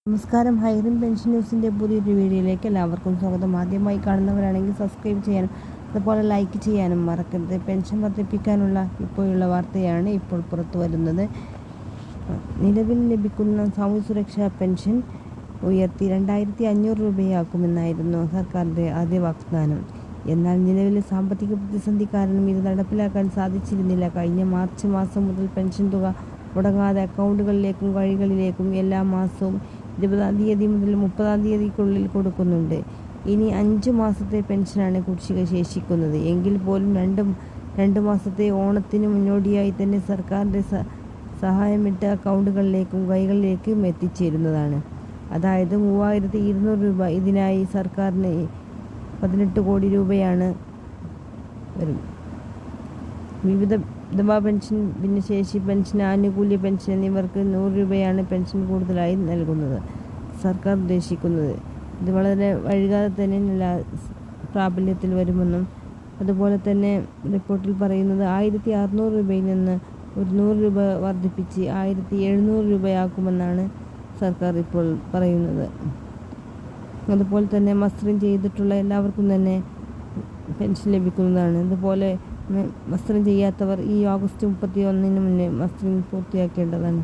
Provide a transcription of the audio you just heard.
നമസ്കാരം. ഹൈറിൻ പെൻഷൻ ന്യൂസിൻ്റെ പുതിയൊരു വീഡിയോയിലേക്ക് എല്ലാവർക്കും സ്വാഗതം. ആദ്യമായി കാണുന്നവരാണെങ്കിൽ സബ്സ്ക്രൈബ് ചെയ്യാനും അതുപോലെ ലൈക്ക് ചെയ്യാനും മറക്കരുത്. പെൻഷൻ വർദ്ധിപ്പിക്കാനുള്ള ഇപ്പോഴുള്ള വാർത്തയാണ് ഇപ്പോൾ പുറത്തു വരുന്നത്. നിലവിൽ ലഭിക്കുന്ന സാമൂഹ്യ സുരക്ഷാ പെൻഷൻ ഉയർത്തി 2500 രൂപയാക്കുമെന്നായിരുന്നു സർക്കാരിൻ്റെ ആദ്യ വാഗ്ദാനം. എന്നാൽ നിലവിലെ സാമ്പത്തിക പ്രതിസന്ധി കാരണം ഇത് നടപ്പിലാക്കാൻ സാധിച്ചിരുന്നില്ല. കഴിഞ്ഞ മാർച്ച് മാസം മുതൽ പെൻഷൻ തുക മുടങ്ങാതെ അക്കൗണ്ടുകളിലേക്കും വഴികളിലേക്കും എല്ലാ മാസവും 20-ാം തീയതി മുതൽ 30-ാം തീയതിക്കുള്ളിൽ കൊടുക്കുന്നുണ്ട്. ഇനി 5 മാസത്തെ പെൻഷനാണ് കുടിശ്ശിക ശേഷിക്കുന്നത്. എങ്കിൽ പോലും രണ്ട് മാസത്തെ ഓണത്തിന് മുന്നോടിയായി തന്നെ സർക്കാരിൻ്റെ സഹായമിട്ട് അക്കൗണ്ടുകളിലേക്കും കൈകളിലേക്കും എത്തിച്ചേരുന്നതാണ്. അതായത് 3200 രൂപ. ഇതിനായി സർക്കാരിന് 18 കോടി രൂപയാണ് വരും. വിധവാ പെൻഷൻ, ഭിന്നശേഷി പെൻഷൻ, ആനുകൂല്യ പെൻഷൻ എന്നിവർക്ക് 100 രൂപയാണ് പെൻഷൻ കൂടുതലായി നൽകുന്നത് സർക്കാർ ഉദ്ദേശിക്കുന്നത്. ഇത് വളരെ വൈകാതെ തന്നെ പ്രാബല്യത്തിൽ വരുമെന്നും അതുപോലെ തന്നെ റിപ്പോർട്ടിൽ പറയുന്നത് 1600 രൂപയിൽ നിന്ന് 100 രൂപ വർദ്ധിപ്പിച്ച് 1700 രൂപയാക്കുമെന്നാണ് സർക്കാർ ഇപ്പോൾ പറയുന്നത്. അതുപോലെ തന്നെ മസ്റ്ററിങ് ചെയ്തിട്ടുള്ള എല്ലാവർക്കും തന്നെ പെൻഷൻ ലഭിക്കുന്നതാണ്. അതുപോലെ മസ്റ്ററിങ് ചെയ്യാത്തവർ ഈ ഓഗസ്റ്റ് 31 മുന്നേ മസ്റ്ററിങ് പൂർത്തിയാക്കേണ്ടതാണ്.